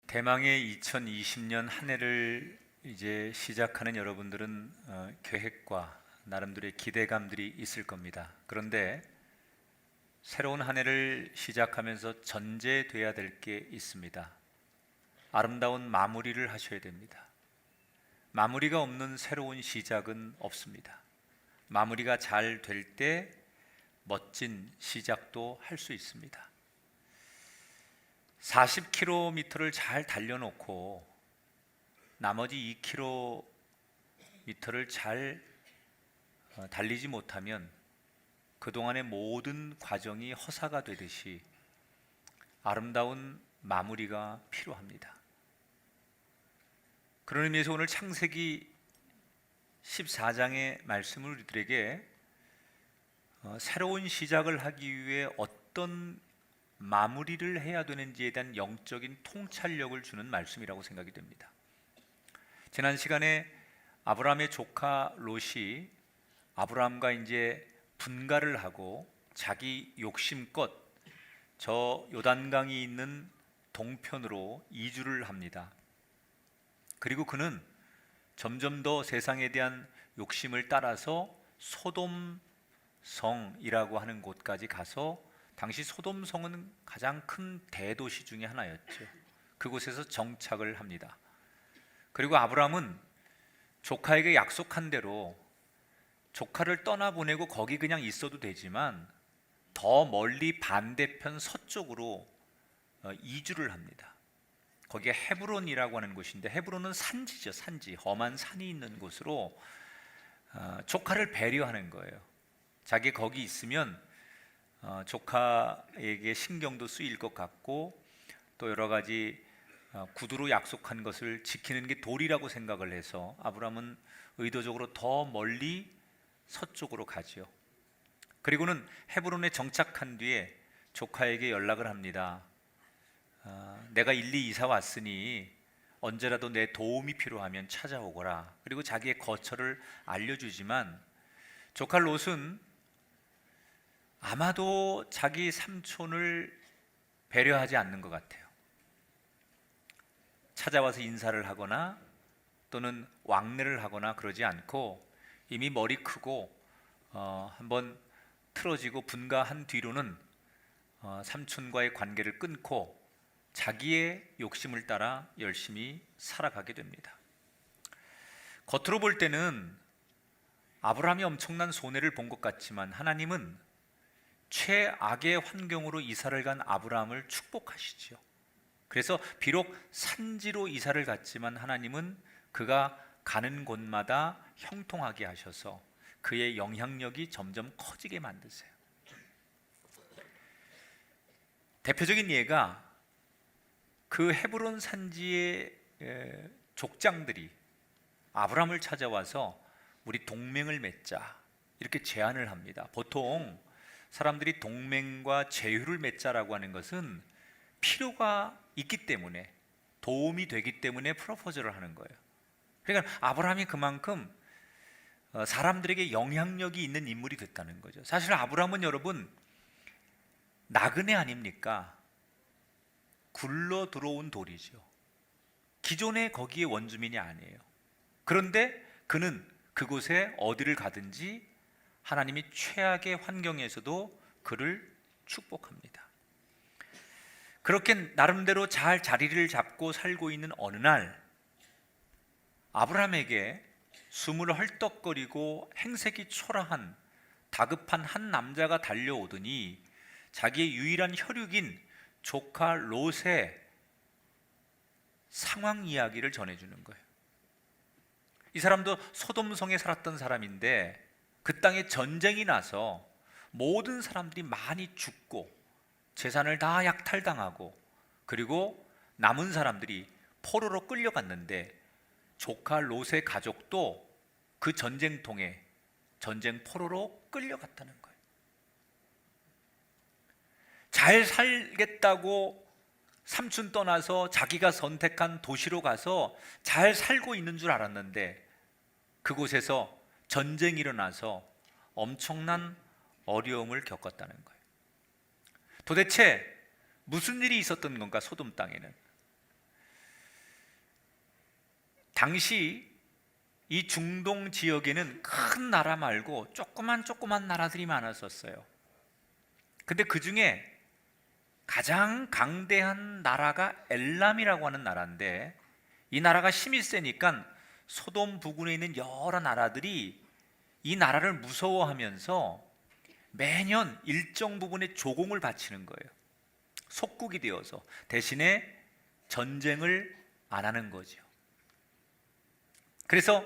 대망의 2020년 한 해를 이제 시작하는 여러분들은 계획과 나름대로의 기대감들이 있을 겁니다. 그런데 새로운 한 해를 시작하면서 전제돼야 될 게 있습니다. 아름다운 마무리를 하셔야 됩니다. 마무리가 없는 새로운 시작은 없습니다. 마무리가 잘 될 때 멋진 시작도 할 수 있습니다. 40km를 잘 달려놓고 나머지 2km를 잘 달리지 못하면 그동안의 모든 과정이 허사가 되듯이 아름다운 마무리가 필요합니다. 그런 의미에서 오늘 창세기 14장의 말씀을 우리들에게 새로운 시작을 하기 위해 어떤 마무리를 해야 되는지에 대한 영적인 통찰력을 주는 말씀이라고 생각이 됩니다. 지난 시간에 아브라함의 조카 롯이 아브라함과 이제 분가를 하고 자기 욕심껏 저 요단강이 있는 동편으로 이주를 합니다. 그리고 그는 점점 더 세상에 대한 욕심을 따라서 소돔성이라고 하는 곳까지 가서 당시 소돔성은 가장 큰 대도시 중에 하나였죠. 그곳에서 정착을 합니다. 그리고 아브라함은 조카에게 약속한 대로 조카를 떠나보내고 거기 그냥 있어도 되지만 더 멀리 반대편 서쪽으로 이주를 합니다. 거기에 헤브론이라고 하는 곳인데, 헤브론은 산지죠. 산지, 험한 산이 있는 곳으로 조카를 배려하는 거예요. 자기 거기 있으면 조카에게 신경도 쓰일 것 같고 또 여러 가지 구두로 약속한 것을 지키는 게 도리라고 생각을 해서 아브라함은 의도적으로 더 멀리 서쪽으로 가죠. 그리고는 헤브론에 정착한 뒤에 조카에게 연락을 합니다. 내가 일리 이사 왔으니 언제라도 내 도움이 필요하면 찾아오거라. 그리고 자기의 거처를 알려주지만 조카 롯은 아마도 자기 삼촌을 배려하지 않는 것 같아요. 찾아와서 인사를 하거나 또는 왕래를 하거나 그러지 않고 이미 머리 크고 한번 틀어지고 분가한 뒤로는 삼촌과의 관계를 끊고 자기의 욕심을 따라 열심히 살아가게 됩니다. 겉으로 볼 때는 아브라함이 엄청난 손해를 본 것 같지만 하나님은 최악의 환경으로 이사를 간 아브라함을 축복하시죠. 그래서 비록 산지로 이사를 갔지만 하나님은 그가 가는 곳마다 형통하게 하셔서 그의 영향력이 점점 커지게 만드세요. 대표적인 예가 그 헤브론 산지의 족장들이 아브라함을 찾아와서 우리 동맹을 맺자 이렇게 제안을 합니다. 보통 사람들이 동맹과 제휴를 맺자라고 하는 것은 필요가 있기 때문에, 도움이 되기 때문에 프로포즈를 하는 거예요. 그러니까 아브라함이 그만큼 사람들에게 영향력이 있는 인물이 됐다는 거죠. 사실 아브라함은 여러분 나그네 아닙니까? 굴러 들어온 돌이죠. 기존에 거기에 원주민이 아니에요. 그런데 그는 그곳에 어디를 가든지 하나님이 최악의 환경에서도 그를 축복합니다. 그렇게 나름대로 잘 자리를 잡고 살고 있는 어느 날 아브라함에게 숨을 헐떡거리고 행색이 초라한 다급한 한 남자가 달려오더니 자기의 유일한 혈육인 조카 롯의 상황 이야기를 전해주는 거예요. 이 사람도 소돔성에 살았던 사람인데 그 땅에 전쟁이 나서 모든 사람들이 많이 죽고 재산을 다 약탈당하고 그리고 남은 사람들이 포로로 끌려갔는데 조카 롯의 가족도 그 전쟁통에 전쟁 포로로 끌려갔다는 거예요. 잘 살겠다고 삼촌 떠나서 자기가 선택한 도시로 가서 잘 살고 있는 줄 알았는데 그곳에서 전쟁이 일어나서 엄청난 어려움을 겪었다는 거예요. 도대체 무슨 일이 있었던 건가? 소돔 땅에는 당시 이 중동 지역에는 큰 나라 말고 조그만 나라들이 많았었어요. 근데 그 중에 가장 강대한 나라가 엘람이라고 하는 나라인데, 이 나라가 힘이 세니까 소돔 부근에 있는 여러 나라들이 이 나라를 무서워하면서 매년 일정 부분의 조공을 바치는 거예요. 속국이 되어서 대신에 전쟁을 안 하는 거죠. 그래서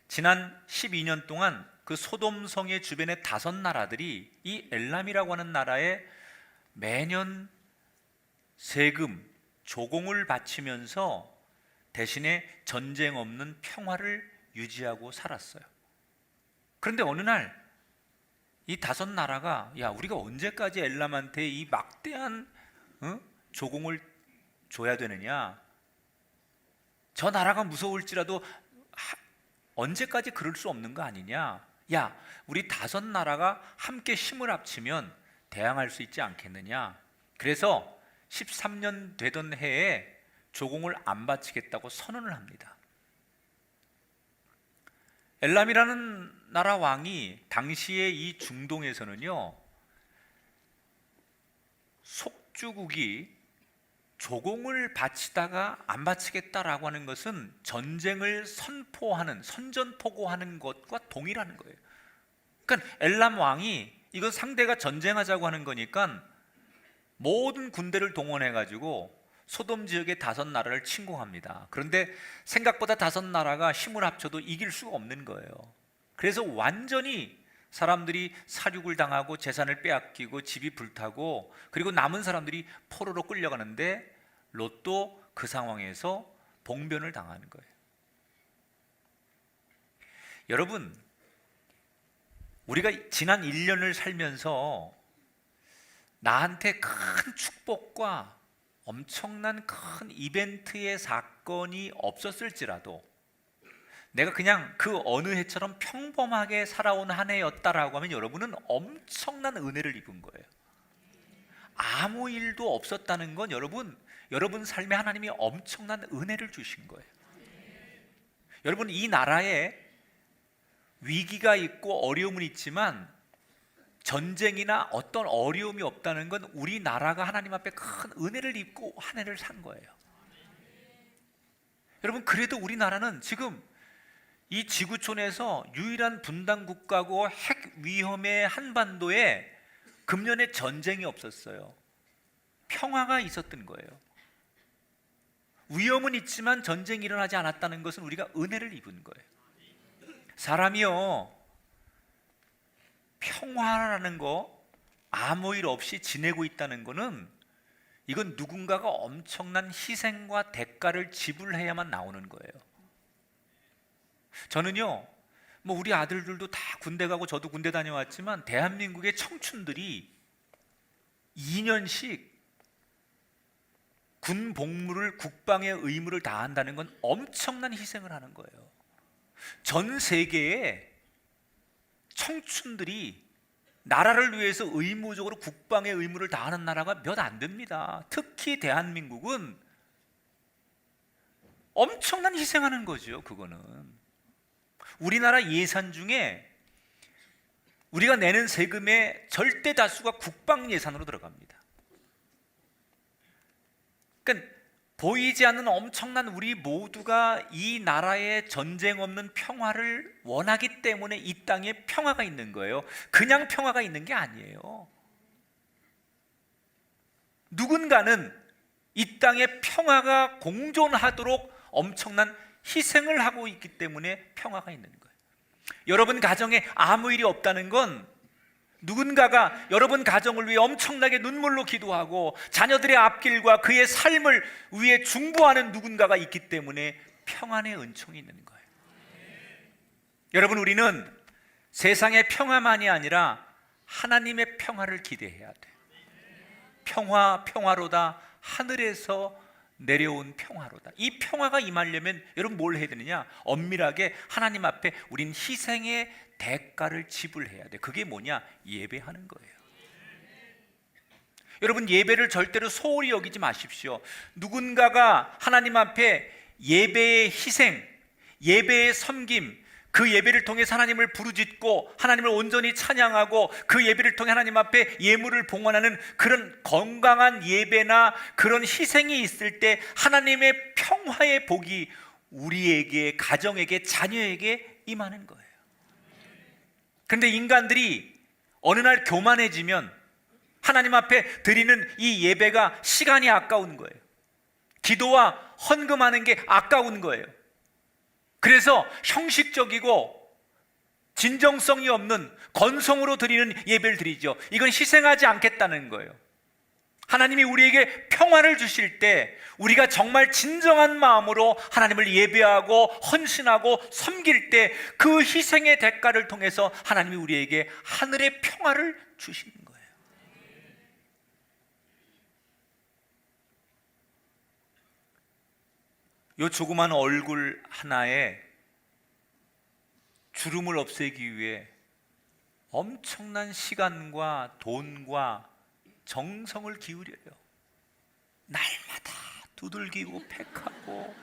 지난 12년 동안 그 소돔성의 주변의 5나라들이 이 엘람이라고 하는 나라에 매년 세금, 조공을 바치면서 대신에 전쟁 없는 평화를 유지하고 살았어요. 그런데 어느 날 이 5나라가 야, 우리가 언제까지 엘람한테 이 막대한 조공을 줘야 되느냐, 저 나라가 무서울지라도 언제까지 그럴 수 없는 거 아니냐, 야, 우리 5나라가 함께 힘을 합치면 대항할 수 있지 않겠느냐. 그래서 13년 되던 해에 조공을 안 바치겠다고 선언을 합니다. 엘람이라는 나라 왕이 당시에 이 중동에서는요, 속주국이 조공을 바치다가 안 바치겠다라고 하는 것은 전쟁을 선포하는, 선전포고하는 것과 동일한 거예요. 그러니까 엘람 왕이 이건 상대가 전쟁하자고 하는 거니까 모든 군대를 동원해가지고 소돔 지역의 5나라를 침공합니다. 그런데 생각보다 5나라가 힘을 합쳐도 이길 수가 없는 거예요. 그래서 완전히 사람들이 사륙을 당하고 재산을 빼앗기고 집이 불타고, 그리고 남은 사람들이 포로로 끌려가는데 롯도 그 상황에서 봉변을 당하는 거예요. 여러분, 우리가 지난 1년을 살면서 나한테 큰 축복과 엄청난 큰 이벤트의 사건이 없었을지라도 내가 그냥 그 어느 해처럼 평범하게 살아온 한 해였다라고 하면 여러분은 엄청난 은혜를 입은 거예요. 아무 일도 없었다는 건 여러분 삶에 하나님이 엄청난 은혜를 주신 거예요. 여러분, 이 나라에 위기가 있고 어려움은 있지만 전쟁이나 어떤 어려움이 없다는 건 우리나라가 하나님 앞에 큰 은혜를 입고 한 해를 산 거예요. 여러분, 그래도 우리나라는 지금 이 지구촌에서 유일한 분단 국가고 핵 위험의 한반도에 금년에 전쟁이 없었어요. 평화가 있었던 거예요. 위험은 있지만 전쟁이 일어나지 않았다는 것은 우리가 은혜를 입은 거예요. 사람이요, 평화라는 거 아무 일 없이 지내고 있다는 거는 이건 누군가가 엄청난 희생과 대가를 지불해야만 나오는 거예요. 저는요, 뭐 우리 아들들도 다 군대 가고 저도 군대 다녀왔지만 대한민국의 청춘들이 2년씩 군 복무를, 국방의 의무를 다한다는 건 엄청난 희생을 하는 거예요. 전 세계에 청춘들이 나라를 위해서 의무적으로 국방의 의무를 다하는 나라가 몇 안 됩니다. 특히 대한민국은 엄청난 희생하는 거죠. 그거는 우리나라 예산 중에 우리가 내는 세금의 절대 다수가 국방 예산으로 들어갑니다. 그러니까 보이지 않는 엄청난 우리 모두가 이 나라의 전쟁 없는 평화를 원하기 때문에 이 땅에 평화가 있는 거예요. 그냥 평화가 있는 게 아니에요. 누군가는 이 땅에 평화가 공존하도록 엄청난 희생을 하고 있기 때문에 평화가 있는 거예요. 여러분 가정에 아무 일이 없다는 건 누군가가 여러분 가정을 위해 엄청나게 눈물로 기도하고 자녀들의 앞길과 그의 삶을 위해 중보하는 누군가가 있기 때문에 평안의 은총이 있는 거예요. 여러분, 우리는 세상의 평화만이 아니라 하나님의 평화를 기대해야 돼요. 평화로다, 하늘에서 내려온 평화로다. 이 평화가 임하려면 여러분 뭘 해야 되느냐? 엄밀하게 하나님 앞에 우린 희생의 대가를 지불해야 돼. 그게 뭐냐? 예배하는 거예요. 여러분, 예배를 절대로 소홀히 여기지 마십시오. 누군가가 하나님 앞에 예배의 희생, 예배의 섬김, 그 예배를 통해서 하나님을 부르짖고 하나님을 온전히 찬양하고 그 예배를 통해 하나님 앞에 예물을 봉헌하는 그런 건강한 예배나 그런 희생이 있을 때 하나님의 평화의 복이 우리에게, 가정에게, 자녀에게 임하는 거예요. 그런데 인간들이 어느 날 교만해지면 하나님 앞에 드리는 이 예배가 시간이 아까운 거예요. 기도와 헌금하는 게 아까운 거예요. 그래서 형식적이고 진정성이 없는 건성으로 드리는 예배를 드리죠. 이건 희생하지 않겠다는 거예요. 하나님이 우리에게 평화를 주실 때 우리가 정말 진정한 마음으로 하나님을 예배하고 헌신하고 섬길 때 그 희생의 대가를 통해서 하나님이 우리에게 하늘의 평화를 주시는 거예요. 요 조그만 얼굴 하나에 주름을 없애기 위해 엄청난 시간과 돈과 정성을 기울여요. 날마다 두들기고 팩하고,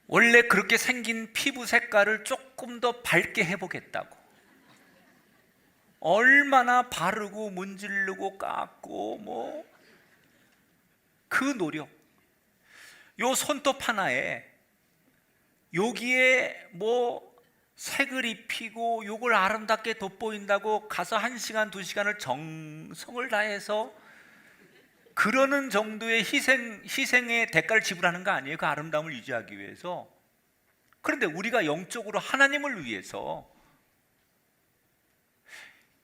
원래 그렇게 생긴 피부 색깔을 조금 더 밝게 해보겠다고 얼마나 바르고 문지르고 깎고 그 노력. 요 손톱 하나에 여기에 색을 입히고 요걸 아름답게 돋보인다고 가서 1시간, 2시간을 정성을 다해서 그러는 정도의 희생의 대가를 지불하는 거 아니에요? 그 아름다움을 유지하기 위해서. 그런데 우리가 영적으로 하나님을 위해서,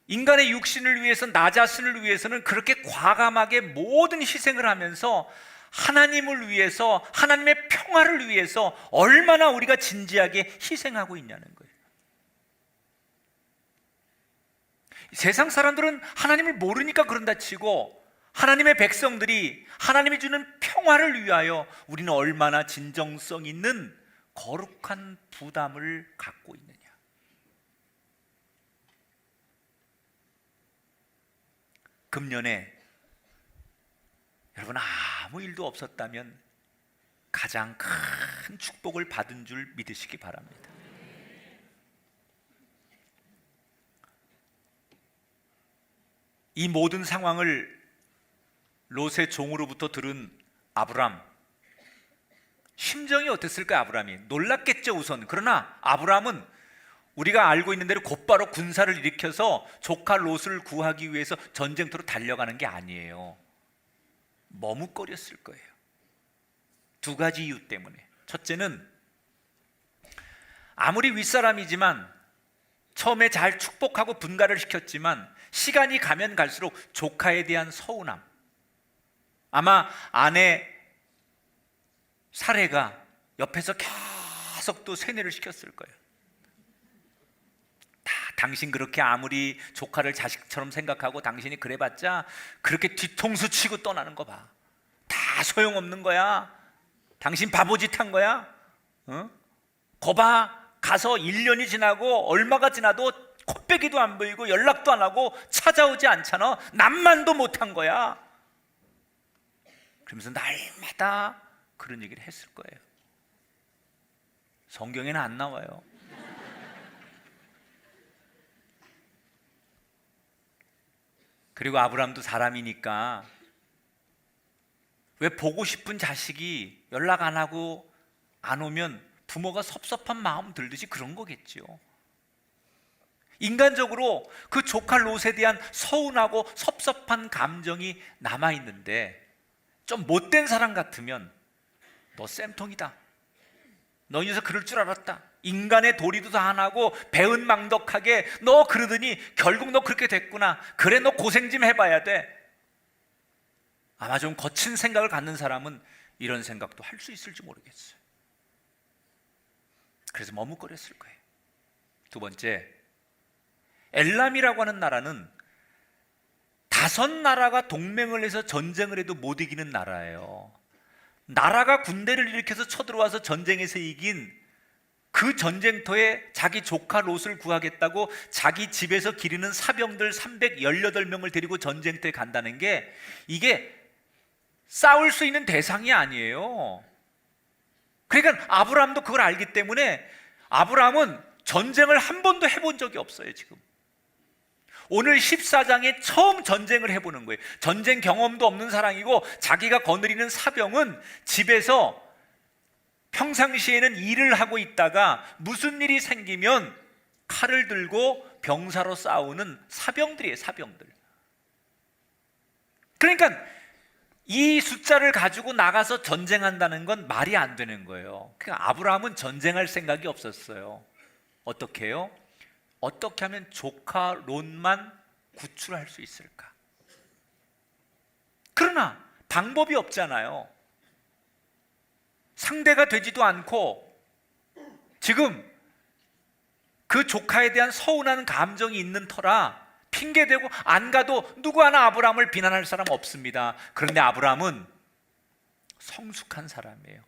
인간의 육신을 위해서, 나 자신을 위해서는 그렇게 과감하게 모든 희생을 하면서 하나님을 위해서, 하나님의 평화를 위해서 얼마나 우리가 진지하게 희생하고 있냐는 거예요. 세상 사람들은 하나님을 모르니까 그런다 치고 하나님의 백성들이 하나님이 주는 평화를 위하여 우리는 얼마나 진정성 있는 거룩한 부담을 갖고 있느냐. 금년에 여러분 아무 일도 없었다면 가장 큰 축복을 받은 줄 믿으시기 바랍니다. 이 모든 상황을 롯의 종으로부터 들은 아브람, 심정이 어땠을까요? 아브람이 놀랐겠죠 우선. 그러나 아브람은 우리가 알고 있는 대로 곧바로 군사를 일으켜서 조카 롯을 구하기 위해서 전쟁터로 달려가는 게 아니에요. 머뭇거렸을 거예요. 두 가지 이유 때문에. 첫째는 아무리 윗사람이지만 처음에 잘 축복하고 분가를 시켰지만 시간이 가면 갈수록 조카에 대한 서운함, 아마 아내 사례가 옆에서 계속 또 세뇌를 시켰을 거예요. 당신 그렇게 아무리 조카를 자식처럼 생각하고 당신이 그래봤자 그렇게 뒤통수 치고 떠나는 거 봐. 다 소용없는 거야. 당신 바보짓 한 거야. 거봐, 가서 1년이 지나고 얼마가 지나도 코빼기도 안 보이고 연락도 안 하고 찾아오지 않잖아. 남만도 못한 거야. 그러면서 날마다 그런 얘기를 했을 거예요. 성경에는 안 나와요. 그리고 아브람도 사람이니까 왜 보고 싶은 자식이 연락 안 하고 안 오면 부모가 섭섭한 마음 들듯이 그런 거겠죠. 인간적으로 그 조카 롯에 대한 서운하고 섭섭한 감정이 남아있는데, 좀 못된 사람 같으면 너 쌤통이다, 너 이 녀석 그럴 줄 알았다, 인간의 도리도 다 안 하고 배은망덕하게 너 그러더니 결국 너 그렇게 됐구나, 그래 너 고생 좀 해봐야 돼. 아마 좀 거친 생각을 갖는 사람은 이런 생각도 할 수 있을지 모르겠어요. 그래서 머뭇거렸을 거예요. 두 번째, 엘람이라고 하는 나라는 5나라가 동맹을 해서 전쟁을 해도 못 이기는 나라예요. 나라가 군대를 일으켜서 쳐들어와서 전쟁에서 이긴 그 전쟁터에 자기 조카 롯을 구하겠다고 자기 집에서 기르는 사병들 318명을 데리고 전쟁터에 간다는 게, 이게 싸울 수 있는 대상이 아니에요. 그러니까 아브라함도 그걸 알기 때문에 아브라함은 전쟁을 한 번도 해본 적이 없어요. 지금 오늘 14장에 처음 전쟁을 해보는 거예요. 전쟁 경험도 없는 사람이고 자기가 거느리는 사병은 집에서 평상시에는 일을 하고 있다가 무슨 일이 생기면 칼을 들고 병사로 싸우는 사병들이에요. 사병들. 그러니까 이 숫자를 가지고 나가서 전쟁한다는 건 말이 안 되는 거예요. 그러니까 아브라함은 전쟁할 생각이 없었어요. 어떻게 해요? 어떻게 하면 조카 롯만 구출할 수 있을까? 그러나 방법이 없잖아요. 상대가 되지도 않고 지금 그 조카에 대한 서운한 감정이 있는 터라 핑계대고 안 가도 누구 하나 아브라함을 비난할 사람 없습니다. 그런데 아브라함은 성숙한 사람이에요.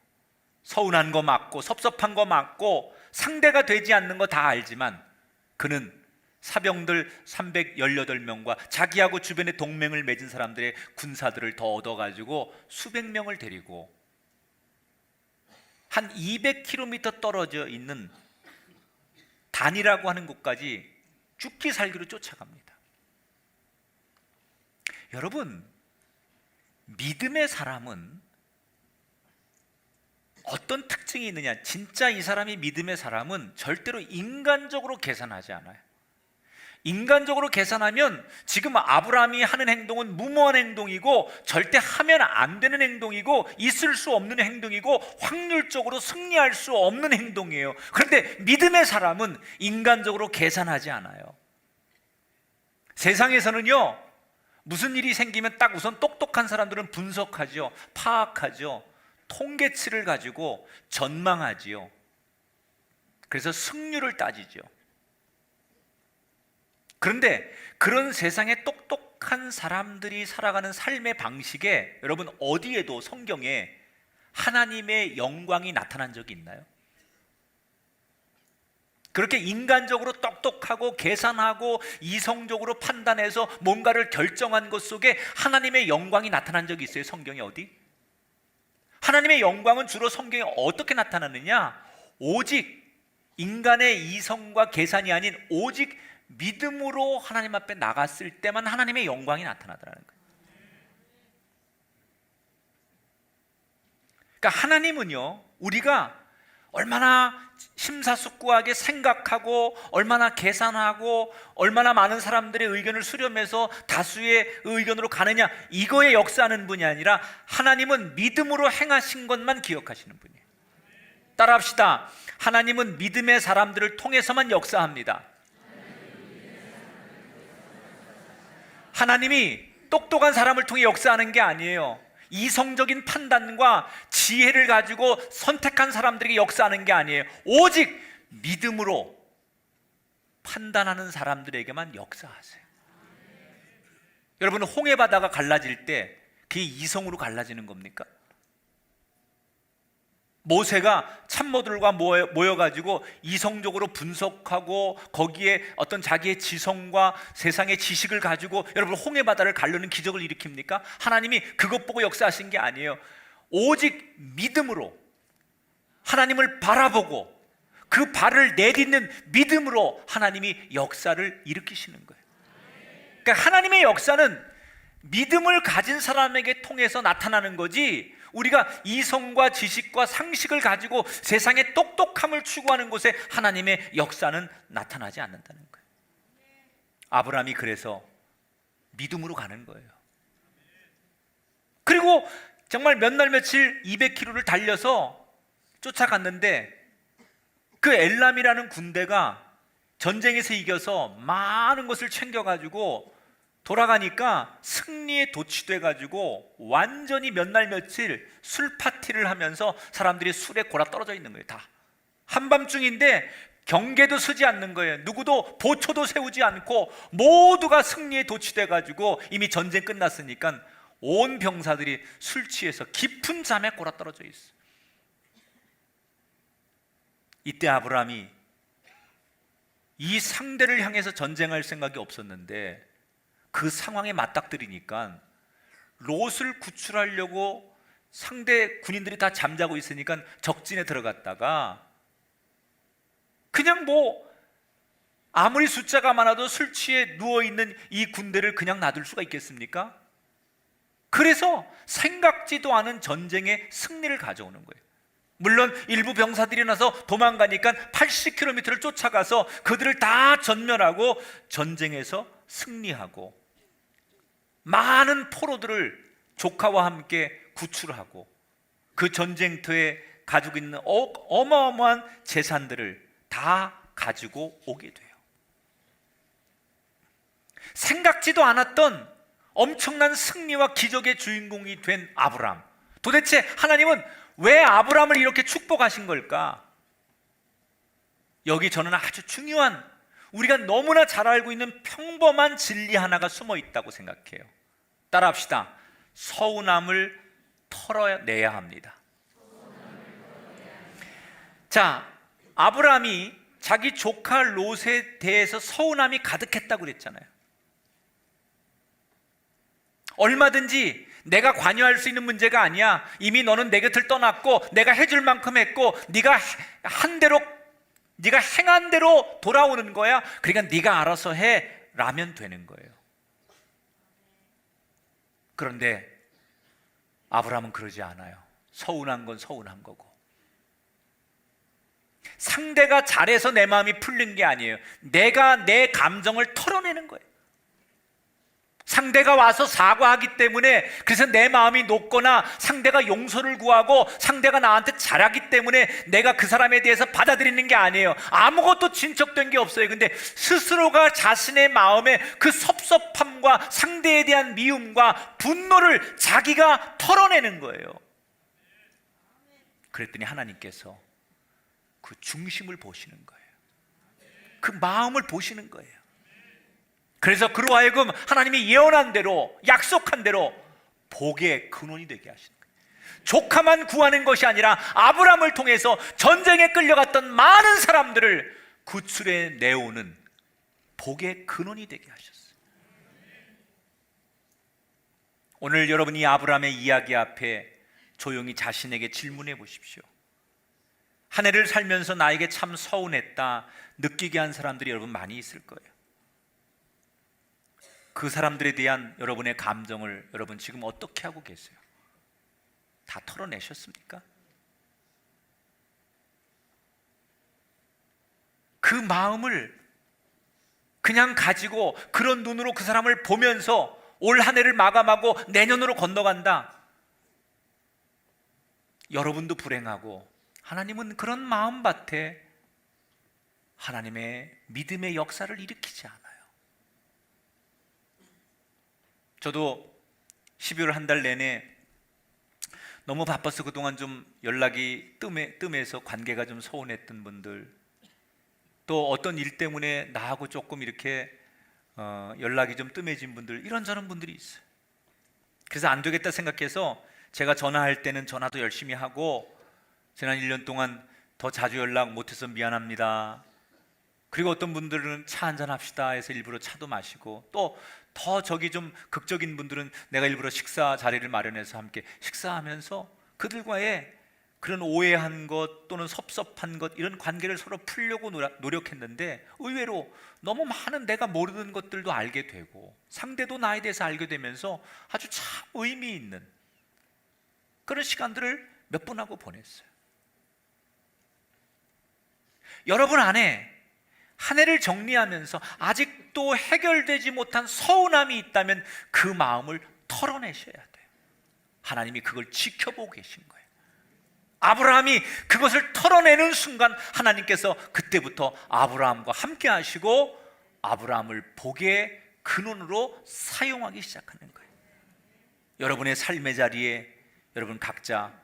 서운한 거 맞고 섭섭한 거 맞고 상대가 되지 않는 거 다 알지만 그는 사병들 318명과 자기하고 주변에 동맹을 맺은 사람들의 군사들을 더 얻어가지고 수백 명을 데리고 한 200km 떨어져 있는 단이라고 하는 곳까지 죽기 살기로 쫓아갑니다. 여러분, 믿음의 사람은 어떤 특징이 있느냐? 진짜 이 사람이 믿음의 사람은 절대로 인간적으로 계산하지 않아요. 인간적으로 계산하면 지금 아브라함이 하는 행동은 무모한 행동이고 절대 하면 안 되는 행동이고 있을 수 없는 행동이고 확률적으로 승리할 수 없는 행동이에요. 그런데 믿음의 사람은 인간적으로 계산하지 않아요. 세상에서는요, 무슨 일이 생기면 딱 우선 똑똑한 사람들은 분석하죠. 파악하죠. 통계치를 가지고 전망하지요. 그래서 승률을 따지죠. 그런데 그런 세상에 똑똑한 사람들이 살아가는 삶의 방식에 여러분 어디에도 성경에 하나님의 영광이 나타난 적이 있나요? 그렇게 인간적으로 똑똑하고 계산하고 이성적으로 판단해서 뭔가를 결정한 것 속에 하나님의 영광이 나타난 적이 있어요? 성경에 어디? 하나님의 영광은 주로 성경에 어떻게 나타나느냐? 오직 인간의 이성과 계산이 아닌 오직 믿음으로 하나님 앞에 나갔을 때만 하나님의 영광이 나타나더라는 거예요. 그러니까 하나님은요, 우리가 얼마나 심사숙고하게 생각하고 얼마나 계산하고 얼마나 많은 사람들의 의견을 수렴해서 다수의 의견으로 가느냐, 이거에 역사하는 분이 아니라 하나님은 믿음으로 행하신 것만 기억하시는 분이에요. 따라합시다. 하나님은 믿음의 사람들을 통해서만 역사합니다. 하나님이 똑똑한 사람을 통해 역사하는 게 아니에요. 이성적인 판단과 지혜를 가지고 선택한 사람들에게 역사하는 게 아니에요. 오직 믿음으로 판단하는 사람들에게만 역사하세요. 여러분, 홍해바다가 갈라질 때 그게 이성으로 갈라지는 겁니까? 모세가 참모들과 모여가지고 이성적으로 분석하고 거기에 어떤 자기의 지성과 세상의 지식을 가지고 여러분 홍해바다를 가르는 기적을 일으킵니까? 하나님이 그것 보고 역사하신 게 아니에요. 오직 믿음으로 하나님을 바라보고 그 발을 내딛는 믿음으로 하나님이 역사를 일으키시는 거예요. 그러니까 하나님의 역사는 믿음을 가진 사람에게 통해서 나타나는 거지, 우리가 이성과 지식과 상식을 가지고 세상의 똑똑함을 추구하는 곳에 하나님의 역사는 나타나지 않는다는 거예요. 아브라함이 그래서 믿음으로 가는 거예요. 그리고 정말 몇 날 며칠 200km를 달려서 쫓아갔는데 그 엘람이라는 군대가 전쟁에서 이겨서 많은 것을 챙겨가지고 돌아가니까 승리에 도취돼가지고 완전히 몇 날 며칠 술 파티를 하면서 사람들이 술에 골아 떨어져 있는 거예요. 다 한밤중인데 경계도 서지 않는 거예요. 누구도 보초도 세우지 않고 모두가 승리에 도취돼가지고 이미 전쟁 끝났으니까 온 병사들이 술 취해서 깊은 잠에 골아 떨어져 있어요. 이때 아브라함이 이 상대를 향해서 전쟁할 생각이 없었는데 그 상황에 맞닥뜨리니까 롯을 구출하려고 상대 군인들이 다 잠자고 있으니까 적진에 들어갔다가 그냥 뭐 아무리 숫자가 많아도 술 취해 누워있는 이 군대를 그냥 놔둘 수가 있겠습니까? 그래서 생각지도 않은 전쟁의 승리를 가져오는 거예요. 물론 일부 병사들이 나서 도망가니까 80km를 쫓아가서 그들을 다 전멸하고 전쟁에서 승리하고 많은 포로들을 조카와 함께 구출하고 그 전쟁터에 가지고 있는 어마어마한 재산들을 다 가지고 오게 돼요. 생각지도 않았던 엄청난 승리와 기적의 주인공이 된 아브라함. 도대체 하나님은 왜 아브라함을 이렇게 축복하신 걸까? 여기 저는 아주 중요한, 우리가 너무나 잘 알고 있는 평범한 진리 하나가 숨어 있다고 생각해요. 따라합시다. 서운함을 털어내야 합니다. 자, 아브라함이 자기 조카 롯에 대해서 서운함이 가득했다고 그랬잖아요. 얼마든지 내가 관여할 수 있는 문제가 아니야. 이미 너는 내 곁을 떠났고 내가 해줄 만큼 했고 네가 행한 대로 돌아오는 거야. 그러니까 네가 알아서 해 라면 되는 거예요. 그런데 아브라함은 그러지 않아요. 서운한 건 서운한 거고, 상대가 잘해서 내 마음이 풀린 게 아니에요. 내가 내 감정을 털어내는 거예요. 상대가 와서 사과하기 때문에, 그래서 내 마음이 녹거나 상대가 용서를 구하고 상대가 나한테 잘하기 때문에 내가 그 사람에 대해서 받아들이는 게 아니에요. 아무것도 진척된 게 없어요. 근데 스스로가 자신의 마음에 그 섭섭함과 상대에 대한 미움과 분노를 자기가 털어내는 거예요. 그랬더니 하나님께서 그 중심을 보시는 거예요. 그 마음을 보시는 거예요. 그래서 그로 하여금 하나님이 예언한 대로, 약속한 대로 복의 근원이 되게 하시는 거예요. 조카만 구하는 것이 아니라 아브라함을 통해서 전쟁에 끌려갔던 많은 사람들을 구출해 내오는 복의 근원이 되게 하셨어요. 오늘 여러분이 아브라함의 이야기 앞에 조용히 자신에게 질문해 보십시오. 한 해를 살면서 나에게 참 서운했다 느끼게 한 사람들이 여러분 많이 있을 거예요. 그 사람들에 대한 여러분의 감정을 여러분 지금 어떻게 하고 계세요? 다 털어내셨습니까? 그 마음을 그냥 가지고 그런 눈으로 그 사람을 보면서 올 한 해를 마감하고 내년으로 건너간다. 여러분도 불행하고 하나님은 그런 마음밭에 하나님의 믿음의 역사를 일으키지 않아요. 저도 12월 한 달 내내 너무 바빠서 그동안 좀 연락이 뜸해서 관계가 좀 서운했던 분들, 또 어떤 일 때문에 나하고 조금 이렇게 연락이 좀 뜸해진 분들, 이런저런 분들이 있어요. 그래서 안 되겠다 생각해서 제가 전화할 때는 전화도 열심히 하고, 지난 1년 동안 더 자주 연락 못해서 미안합니다. 그리고 어떤 분들은 차 한잔 합시다 해서 일부러 차도 마시고, 또 더 저기 좀 극적인 분들은 내가 일부러 식사 자리를 마련해서 함께 식사하면서 그들과의 그런 오해한 것 또는 섭섭한 것, 이런 관계를 서로 풀려고 노력했는데 의외로 너무 많은 내가 모르는 것들도 알게 되고 상대도 나에 대해서 알게 되면서 아주 참 의미 있는 그런 시간들을 몇 번 하고 보냈어요. 여러분 안에 한 해를 정리하면서 아직도 해결되지 못한 서운함이 있다면 그 마음을 털어내셔야 돼요. 하나님이 그걸 지켜보고 계신 거예요. 아브라함이 그것을 털어내는 순간 하나님께서 그때부터 아브라함과 함께 하시고 아브라함을 복의 근원으로 사용하기 시작하는 거예요. 여러분의 삶의 자리에 여러분 각자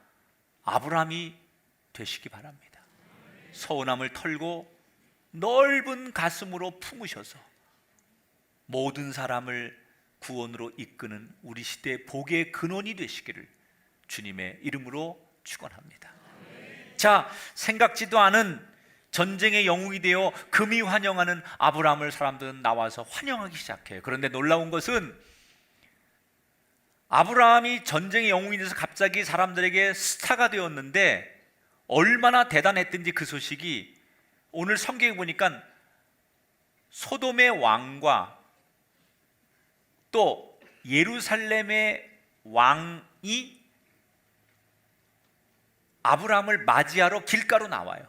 아브라함이 되시기 바랍니다. 서운함을 털고 넓은 가슴으로 품으셔서 모든 사람을 구원으로 이끄는 우리 시대의 복의 근원이 되시기를 주님의 이름으로 축원합니다. 자, 생각지도 않은 전쟁의 영웅이 되어 금이 환영하는 아브라함을 사람들은 나와서 환영하기 시작해요. 그런데 놀라운 것은 아브라함이 전쟁의 영웅이 돼서 갑자기 사람들에게 스타가 되었는데 얼마나 대단했든지 그 소식이 오늘 성경에 보니까 소돔의 왕과 또 예루살렘의 왕이 아브라함을 맞이하러 길가로 나와요.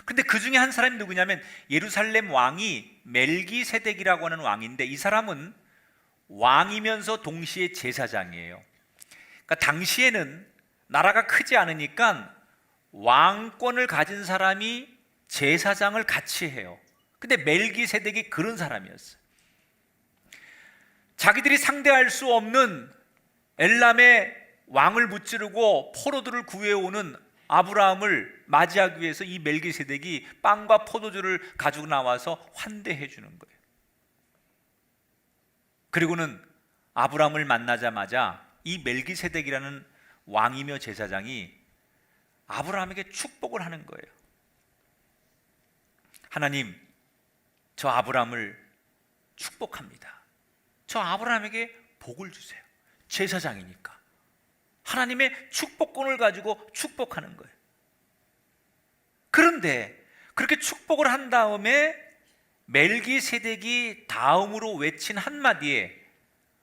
근데 그 중에 한 사람이 누구냐면 예루살렘 왕이 멜기세덱이라고 하는 왕인데, 이 사람은 왕이면서 동시에 제사장이에요. 그러니까 당시에는 나라가 크지 않으니까 왕권을 가진 사람이 제사장을 같이 해요. 근데 멜기세덱이 그런 사람이었어요. 자기들이 상대할 수 없는 엘람의 왕을 무찌르고 포로들을 구해오는 아브라함을 맞이하기 위해서 이 멜기세덱이 빵과 포도주를 가지고 나와서 환대해 주는 거예요. 그리고는 아브라함을 만나자마자 이 멜기세덱이라는 왕이며 제사장이 아브라함에게 축복을 하는 거예요. 하나님, 저 아브라함을 축복합니다. 저 아브라함에게 복을 주세요. 제사장이니까 하나님의 축복권을 가지고 축복하는 거예요. 그런데 그렇게 축복을 한 다음에 멜기세덱이 다음으로 외친 한마디에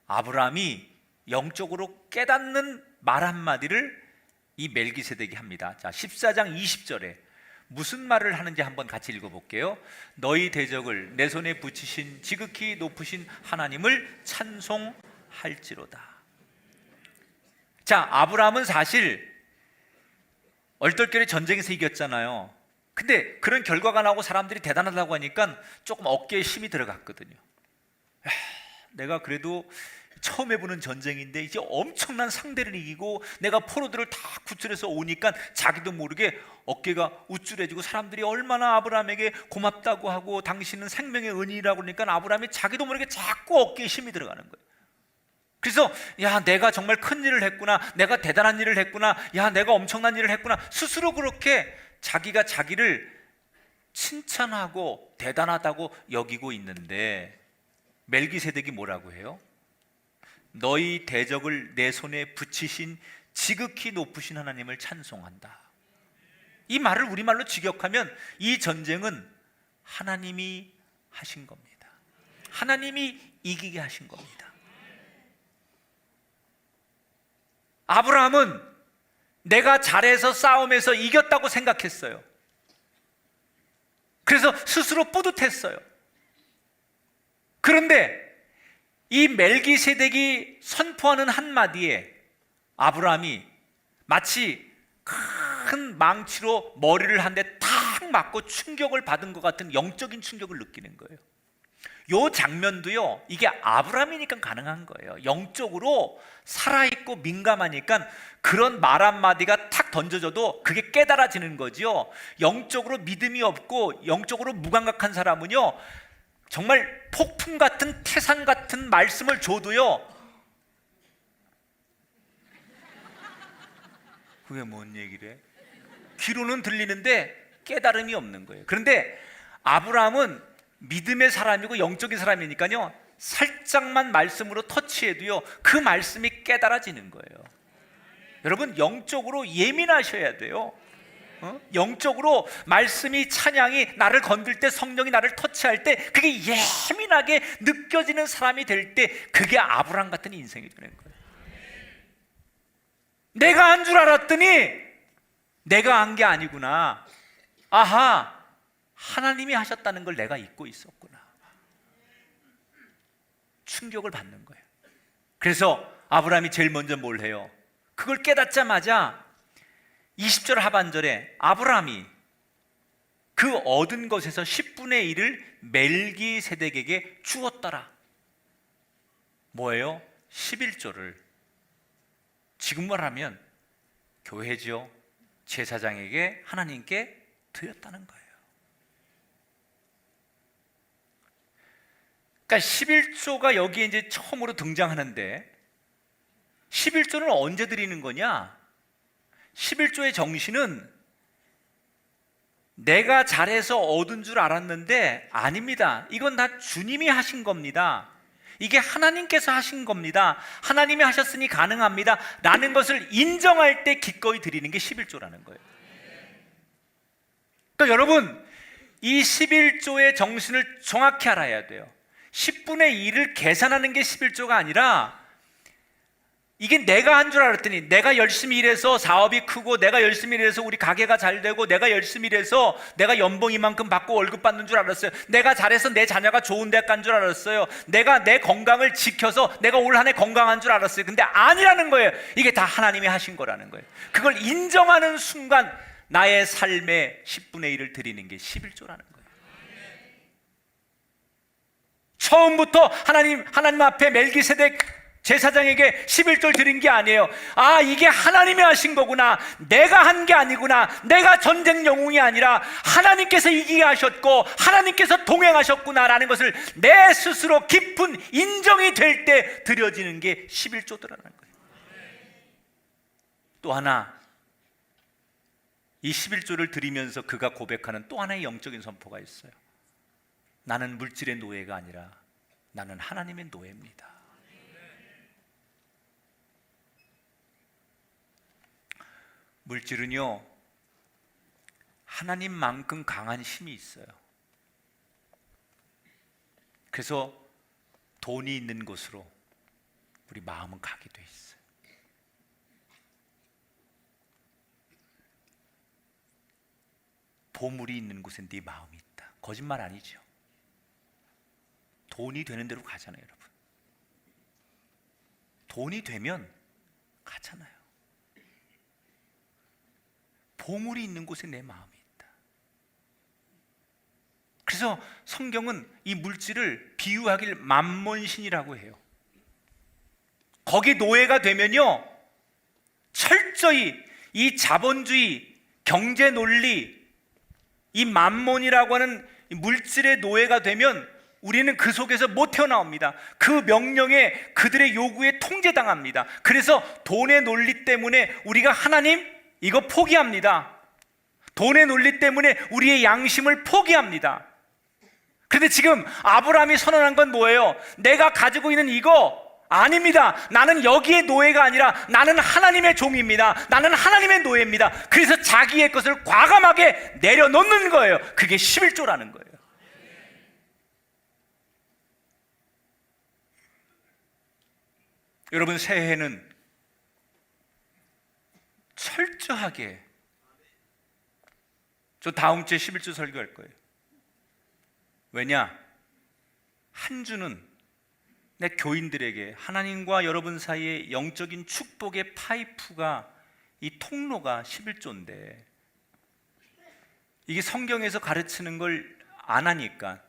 아브라함이 영적으로 깨닫는 말 한마디를 이 멜기세덱이 합니다. 자, 14장 20절에 무슨 말을 하는지 한번 같이 읽어볼게요. 너희 대적을 내 손에 붙이신 지극히 높으신 하나님을 찬송할지로다. 자, 아브라함은 사실 얼떨결에 전쟁에서 이겼잖아요. 근데 그런 결과가 나오고 사람들이 대단하다고 하니까 조금 어깨에 힘이 들어갔거든요. 내가 그래도 처음 해보는 전쟁인데 이제 엄청난 상대를 이기고 내가 포로들을 다 구출해서 오니까 자기도 모르게 어깨가 우쭐해지고 사람들이 얼마나 아브라함에게 고맙다고 하고 당신은 생명의 은인이라고 그러니까 아브라함이 자기도 모르게 자꾸 어깨에 힘이 들어가는 거예요. 그래서 야, 내가 정말 큰 일을 했구나, 내가 대단한 일을 했구나, 야, 내가 엄청난 일을 했구나, 스스로 그렇게 자기가 자기를 칭찬하고 대단하다고 여기고 있는데 멜기세덱이 뭐라고 해요? 너희 대적을 내 손에 붙이신 지극히 높으신 하나님을 찬송한다. 이 말을 우리말로 직역하면 이 전쟁은 하나님이 하신 겁니다. 하나님이 이기게 하신 겁니다. 아브라함은 내가 잘해서 싸움에서 이겼다고 생각했어요. 그래서 스스로 뿌듯했어요. 그런데 이 멜기세덱이 선포하는 한마디에 아브라함이 마치 큰 망치로 머리를 한 대 탁 맞고 충격을 받은 것 같은 영적인 충격을 느끼는 거예요. 이 장면도요, 이게 아브라함이니까 가능한 거예요. 영적으로 살아있고 민감하니까 그런 말 한마디가 탁 던져져도 그게 깨달아지는 거죠. 영적으로 믿음이 없고 영적으로 무감각한 사람은요, 정말 폭풍 같은 태산 같은 말씀을 줘도요, 그게 뭔 얘기래? 귀로는 들리는데 깨달음이 없는 거예요. 그런데 아브라함은 믿음의 사람이고 영적인 사람이니까요, 살짝만 말씀으로 터치해도요, 그 말씀이 깨달아지는 거예요. 여러분, 영적으로 예민하셔야 돼요. 영적으로 말씀이, 찬양이 나를 건들 때, 성령이 나를 터치할 때 그게 예민하게 느껴지는 사람이 될 때, 그게 아브라함 같은 인생이 되는 거예요. 내가 한 줄 알았더니 내가 한 게 아니구나. 아하, 하나님이 하셨다는 걸 내가 잊고 있었구나. 충격을 받는 거예요. 그래서 아브라함이 제일 먼저 뭘 해요? 그걸 깨닫자마자 20절 하반절에 아브라함이 그 얻은 것에서 10분의 1을 멜기세덱에게 주었더라. 뭐예요? 11조를. 지금 말하면 교회죠. 제사장에게, 하나님께 드렸다는 거예요. 그러니까 11조가 여기에 이제 처음으로 등장하는데, 11조는 언제 드리는 거냐? 11조의 정신은 내가 잘해서 얻은 줄 알았는데 아닙니다. 이건 다 주님이 하신 겁니다. 이게 하나님께서 하신 겁니다. 하나님이 하셨으니 가능합니다 라는 것을 인정할 때 기꺼이 드리는 게 11조라는 거예요. 그러니까 여러분, 이 11조의 정신을 정확히 알아야 돼요. 10분의 1을 계산하는 게 11조가 아니라, 이게 내가 한 줄 알았더니, 내가 열심히 일해서 사업이 크고, 내가 열심히 일해서 우리 가게가 잘 되고, 내가 열심히 일해서 내가 연봉 이만큼 받고 월급 받는 줄 알았어요. 내가 잘해서 내 자녀가 좋은 대학 간 줄 알았어요. 내가 내 건강을 지켜서 내가 올 한 해 건강한 줄 알았어요. 근데 아니라는 거예요. 이게 다 하나님이 하신 거라는 거예요. 그걸 인정하는 순간 나의 삶의 10분의 1을 드리는 게 11조라는 거예요. 처음부터 하나님 앞에 멜기세덱 제사장에게 11조를 드린 게 아니에요. 아, 이게 하나님이 하신 거구나. 내가 한 게 아니구나. 내가 전쟁 영웅이 아니라 하나님께서 이기게 하셨고 하나님께서 동행하셨구나 라는 것을 내 스스로 깊은 인정이 될 때 드려지는 게 11조더라는 거예요. 또 하나, 이 11조를 드리면서 그가 고백하는 또 하나의 영적인 선포가 있어요. 나는 물질의 노예가 아니라 나는 하나님의 노예입니다. 물질은요, 하나님만큼 강한 힘이 있어요. 그래서 돈이 있는 곳으로 우리 마음은 가게 돼 있어요. 보물이 있는 곳에 네 마음이 있다. 거짓말 아니죠. 돈이 되는 대로 가잖아요, 여러분. 돈이 되면 가잖아요. 보물이 있는 곳에 내 마음이 있다. 그래서 성경은 이 물질을 비유하길 만몬신이라고 해요. 거기 노예가 되면요, 철저히 이 자본주의, 경제 논리, 이 만몬이라고 하는 물질의 노예가 되면 우리는 그 속에서 못 태어나옵니다. 그 명령에, 그들의 요구에 통제당합니다. 그래서 돈의 논리 때문에 우리가 하나님 이거 포기합니다. 돈의 논리 때문에 우리의 양심을 포기합니다. 그런데 지금 아브라함이 선언한 건 뭐예요? 내가 가지고 있는 이거 아닙니다. 나는 여기에 노예가 아니라 나는 하나님의 종입니다. 나는 하나님의 노예입니다. 그래서 자기의 것을 과감하게 내려놓는 거예요. 그게 11조라는 거예요. 여러분, 새해에는 철저하게, 저 다음 주에 11조 설교할 거예요. 왜냐? 한 주는 내 교인들에게 하나님과 여러분 사이의 영적인 축복의 파이프가, 이 통로가 11조인데 이게 성경에서 가르치는 걸 안 하니까,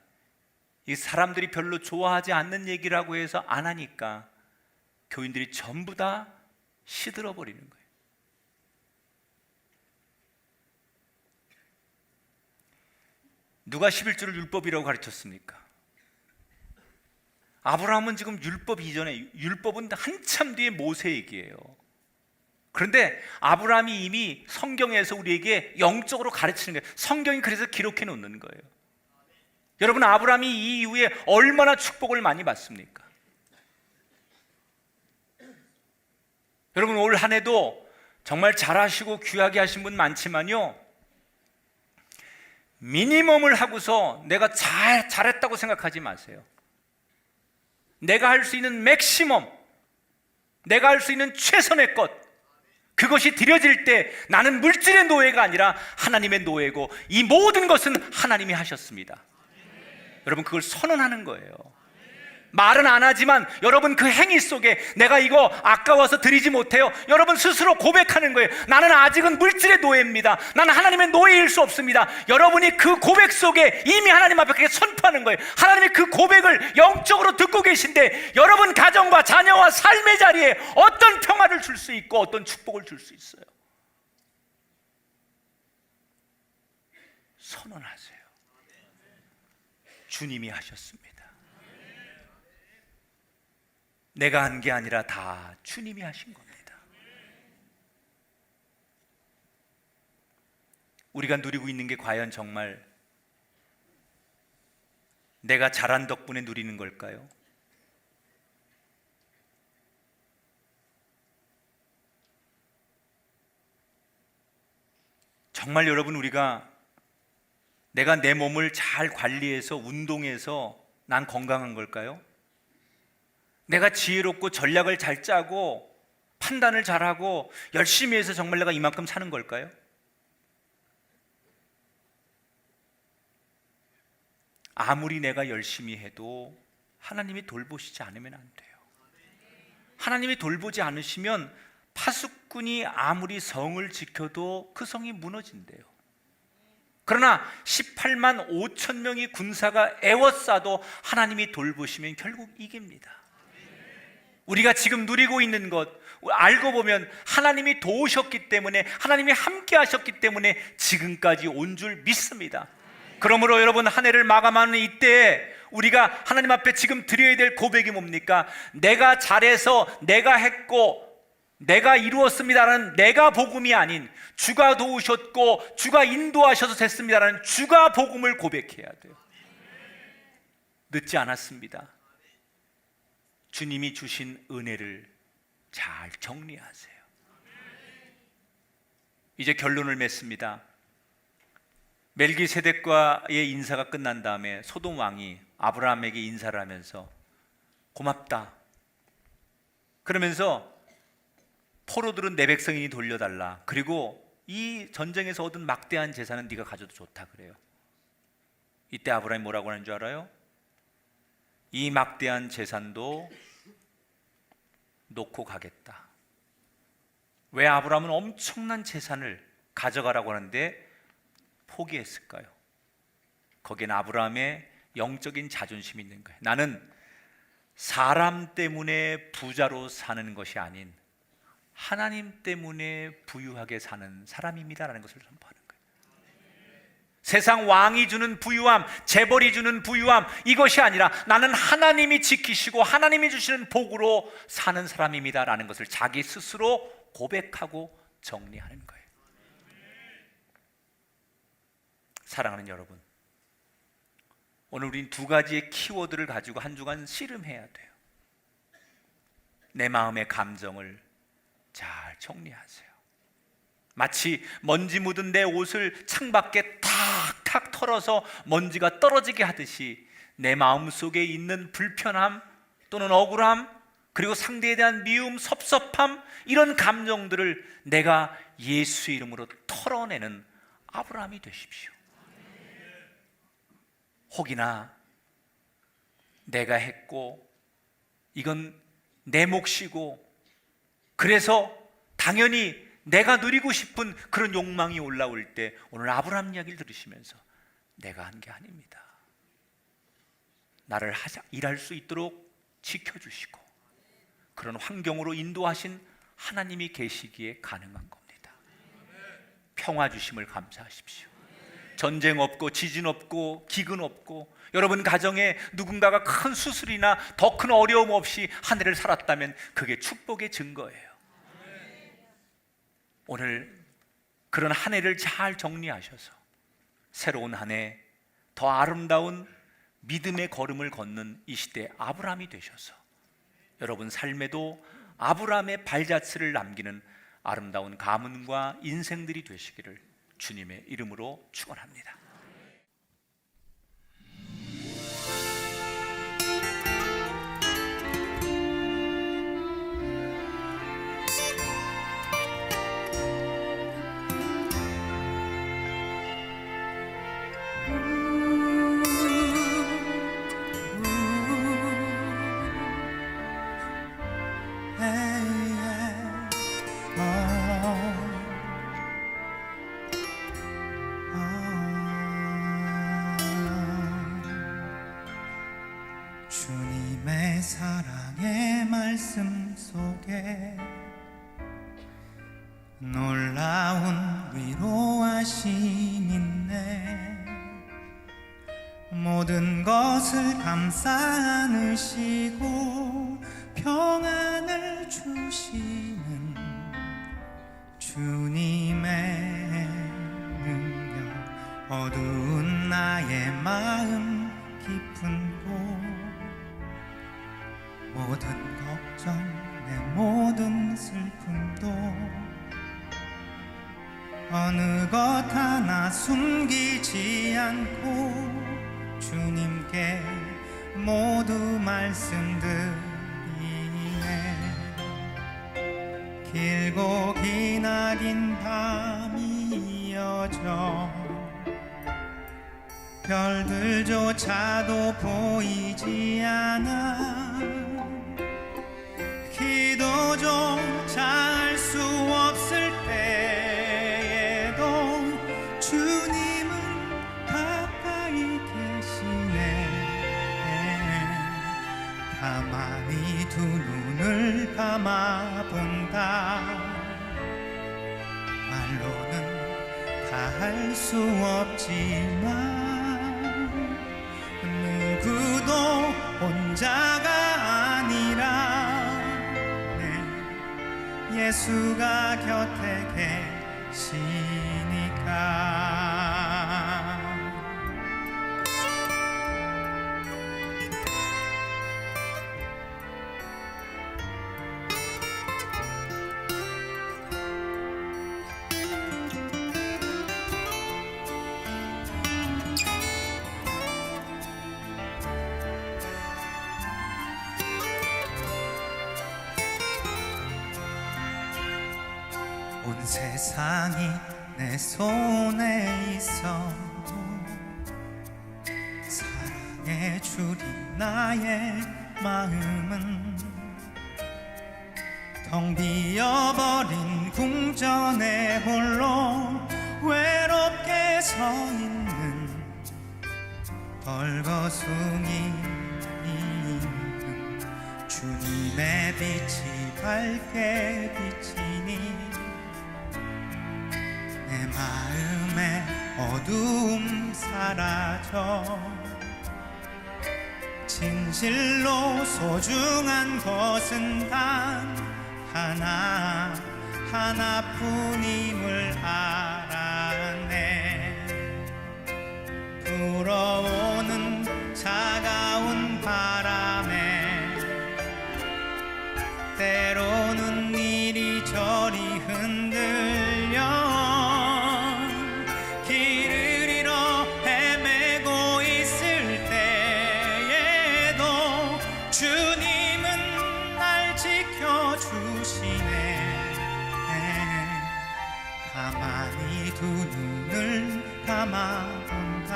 이 사람들이 별로 좋아하지 않는 얘기라고 해서 안 하니까 교인들이 전부 다 시들어 버리는 거예요. 누가 11조를 율법이라고 가르쳤습니까? 아브라함은 지금 율법 이전에, 율법은 한참 뒤에 모세 얘기예요. 그런데 아브라함이 이미 성경에서 우리에게 영적으로 가르치는 거예요. 성경이 그래서 기록해 놓는 거예요. 여러분, 아브라함이 이 이후에 얼마나 축복을 많이 받습니까? 여러분, 올 한 해도 정말 잘하시고 귀하게 하신 분 많지만요, 미니멈을 하고서 내가 잘했다고 생각하지 마세요. 내가 할 수 있는 맥시멈, 내가 할 수 있는 최선의 것, 그것이 드려질 때 나는 물질의 노예가 아니라 하나님의 노예고 이 모든 것은 하나님이 하셨습니다. 여러분, 그걸 선언하는 거예요. 말은 안 하지만 여러분, 그 행위 속에 내가 이거 아까워서 드리지 못해요, 여러분 스스로 고백하는 거예요. 나는 아직은 물질의 노예입니다. 나는 하나님의 노예일 수 없습니다. 여러분이 그 고백 속에 이미 하나님 앞에 그렇게 선포하는 거예요. 하나님이 그 고백을 영적으로 듣고 계신데 여러분 가정과 자녀와 삶의 자리에 어떤 평화를 줄 수 있고 어떤 축복을 줄 수 있어요. 선언하세요. 주님이 하셨습니다. 내가 한 게 아니라 다 주님이 하신 겁니다. 우리가 누리고 있는 게 과연 정말 내가 잘한 덕분에 누리는 걸까요? 정말 여러분, 우리가 내가 내 몸을 잘 관리해서 운동해서 난 건강한 걸까요? 내가 지혜롭고 전략을 잘 짜고 판단을 잘하고 열심히 해서 정말 내가 이만큼 사는 걸까요? 아무리 내가 열심히 해도 하나님이 돌보시지 않으면 안 돼요. 하나님이 돌보지 않으시면 파수꾼이 아무리 성을 지켜도 그 성이 무너진대요. 그러나 18만 5천 명의 군사가 애워싸도 하나님이 돌보시면 결국 이깁니다. 우리가 지금 누리고 있는 것 알고 보면 하나님이 도우셨기 때문에, 하나님이 함께 하셨기 때문에 지금까지 온 줄 믿습니다. 그러므로 여러분, 한 해를 마감하는 이때에 우리가 하나님 앞에 지금 드려야 될 고백이 뭡니까? 내가 잘해서 내가 했고 내가 이루었습니다라는 내가 복음이 아닌, 주가 도우셨고 주가 인도하셔서 됐습니다라는 주가 복음을 고백해야 돼요. 늦지 않았습니다. 주님이 주신 은혜를 잘 정리하세요. 이제 결론을 맺습니다. 멜기세덱과의 인사가 끝난 다음에 소돔 왕이 아브라함에게 인사를 하면서 고맙다, 그러면서 포로들은 내 백성이니 돌려달라, 그리고 이 전쟁에서 얻은 막대한 재산은 네가 가져도 좋다 그래요. 이때 아브라함이 뭐라고 하는 줄 알아요? 이 막대한 재산도 놓고 가겠다. 왜 아브라함은 엄청난 재산을 가져가라고 하는데 포기했을까요? 거기엔 아브라함의 영적인 자존심이 있는 거예요. 나는 사람 때문에 부자로 사는 것이 아닌 하나님 때문에 부유하게 사는 사람입니다라는 것을 선포하는 거예요. 세상 왕이 주는 부유함, 재벌이 주는 부유함, 이것이 아니라 나는 하나님이 지키시고 하나님이 주시는 복으로 사는 사람입니다라는 것을 자기 스스로 고백하고 정리하는 거예요. 사랑하는 여러분, 오늘 우린 두 가지의 키워드를 가지고 한 주간 씨름해야 돼요. 내 마음의 감정을 잘 정리하세요. 마치 먼지 묻은 내 옷을 창밖에 탁탁 털어서 먼지가 떨어지게 하듯이 내 마음속에 있는 불편함 또는 억울함, 그리고 상대에 대한 미움, 섭섭함, 이런 감정들을 내가 예수의 이름으로 털어내는 아브라함이 되십시오. 혹이나 내가 했고 이건 내 몫이고 그래서 당연히 내가 누리고 싶은 그런 욕망이 올라올 때 오늘 아브라함 이야기를 들으시면서 내가 한 게 아닙니다. 나를 일할 수 있도록 지켜주시고 그런 환경으로 인도하신 하나님이 계시기에 가능한 겁니다. 평화 주심을 감사하십시오. 전쟁 없고 지진 없고 기근 없고 여러분 가정에 누군가가 큰 수술이나 더 큰 어려움 없이 한 해를 살았다면 그게 축복의 증거예요. 오늘 그런 한 해를 잘 정리하셔서 새로운 한 해 더 아름다운 믿음의 걸음을 걷는 이 시대 아브라함이 되셔서 여러분 삶에도 아브라함의 발자취를 남기는 아름다운 가문과 인생들이 되시기를 주님의 이름으로 축원합니다. 주님의 사랑의 말씀 속에 놀라운 위로하심 있네. 모든 것을 감싸 안으시고 평안을 주시는 주님의 능력, 어두운 나의 마음 깊은 곳, 모든 걱정 내 모든 슬픔도 어느 것 하나 숨기지 않고 주님께 모두 말씀드리네. 길고 기나긴 밤이 이어져 별들조차도 보이지 않아 기도조차 할 수 없을 때에도 주님은 가까이 계시네. 가만히 두 눈을 감아본다. 말로는 다 할 수 없지만 누구도 혼자가 아니라 예수가 곁에 계시니까. 온 세상이 내 손에 있어도 사랑해 주리 나의 마음은 텅 비어버린 궁전에 홀로 외롭게 서 있는 벌거숭이 주님의 빛이 밝게 비치니 내 마음의 어두움 사라져 진실로 소중한 것은 단 하나 하나뿐임을 알아내. 불어오는 차가운 바람에 때로는 이리저리 흔들려 길을 잃어 헤매고 있을 때에도 주님은 날 지켜주시네. 가만히 두 눈을 감아본다.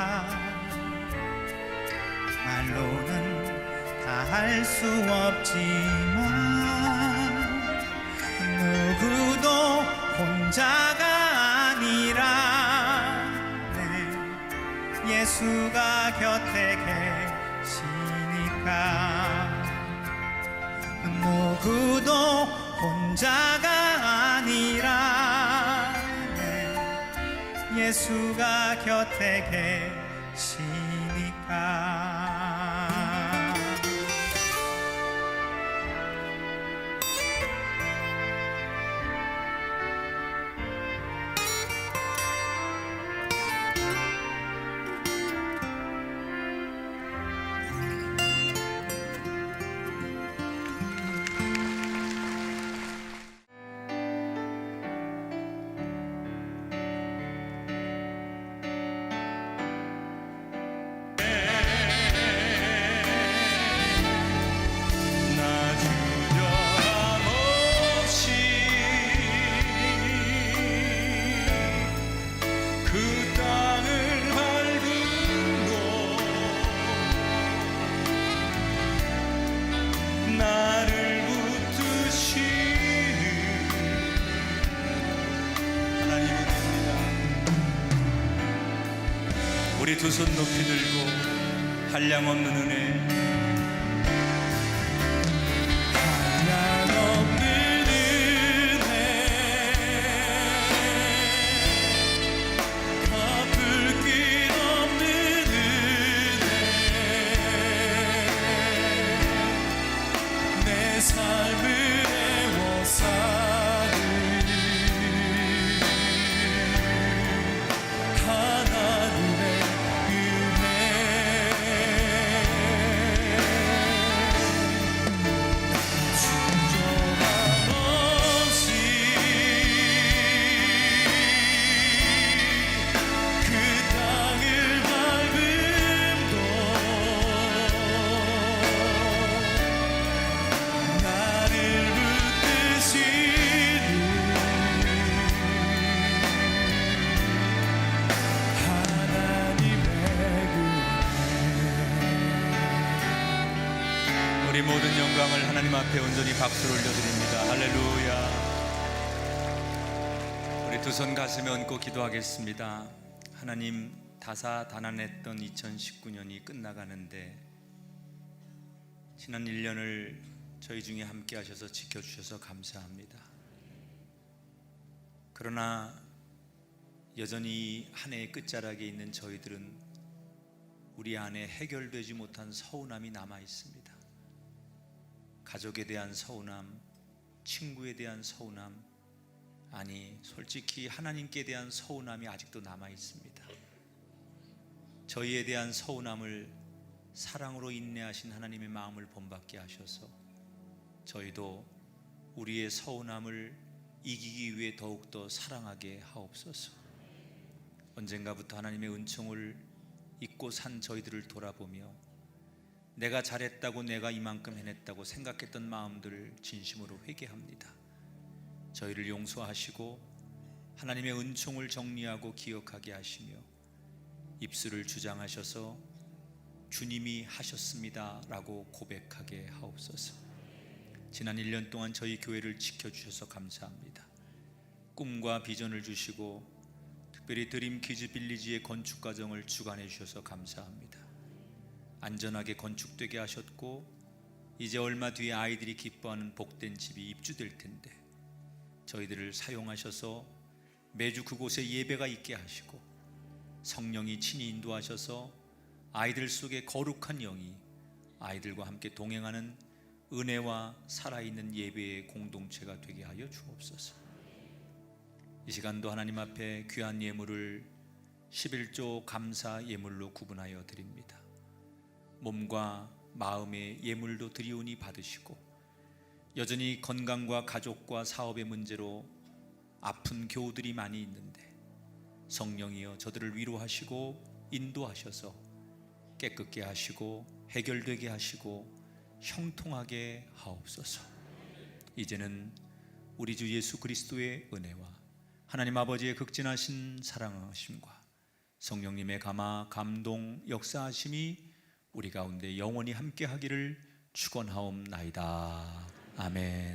말로는 다 할 수 없지만 누구도 혼자가 아니라 예수가 곁에 계시니까. 누구도 혼자가 아니라 예수가 곁에 계시니까. 우리 두 손 높이 들고 한량없는 은혜, 한량없는 은혜, 갚을 길 없는 은혜, 내 삶을 애워싸는 하나님의 은혜. 영광을 하나님 앞에 온전히 박수를 올려드립니다. 할렐루야. 우리 두 손 가슴에 얹고 기도하겠습니다. 하나님, 다사다난했던 2019년이 끝나가는데 지난 1년을 저희 중에 함께 하셔서 지켜주셔서 감사합니다. 그러나 여전히 한 해의 끝자락에 있는 저희들은 우리 안에 해결되지 못한 서운함이 남아 있습니다. 가족에 대한 서운함, 친구에 대한 서운함, 아니 솔직히 하나님께 대한 서운함이 아직도 남아 있습니다. 저희에 대한 서운함을 사랑으로 인내하신 하나님의 마음을 본받게 하셔서 저희도 우리의 서운함을 이기기 위해 더욱더 사랑하게 하옵소서. 언젠가부터 하나님의 은총을 잊고 산 저희들을 돌아보며 내가 잘했다고, 내가 이만큼 해냈다고 생각했던 마음들을 진심으로 회개합니다. 저희를 용서하시고 하나님의 은총을 정리하고 기억하게 하시며 입술을 주장하셔서 주님이 하셨습니다 라고 고백하게 하옵소서. 지난 1년 동안 저희 교회를 지켜주셔서 감사합니다. 꿈과 비전을 주시고 특별히 드림 키즈 빌리지의 건축 과정을 주관해 주셔서 감사합니다. 안전하게 건축되게 하셨고 이제 얼마 뒤에 아이들이 기뻐하는 복된 집이 입주될 텐데 저희들을 사용하셔서 매주 그곳에 예배가 있게 하시고 성령이 친히 인도하셔서 아이들 속에 거룩한 영이 아이들과 함께 동행하는 은혜와 살아있는 예배의 공동체가 되게 하여 주옵소서. 이 시간도 하나님 앞에 귀한 예물을 11조 감사 예물로 구분하여 드립니다. 몸과 마음의 예물도 드리오니 받으시고 여전히 건강과 가족과 사업의 문제로 아픈 교우들이 많이 있는데 성령이여 저들을 위로하시고 인도하셔서 깨끗게 하시고 해결되게 하시고 형통하게 하옵소서. 이제는 우리 주 예수 그리스도의 은혜와 하나님 아버지의 극진하신 사랑하심과 성령님의 감화 감동 역사하심이 우리 가운데 영원히 함께 하기를 축원하옵나이다. 아멘.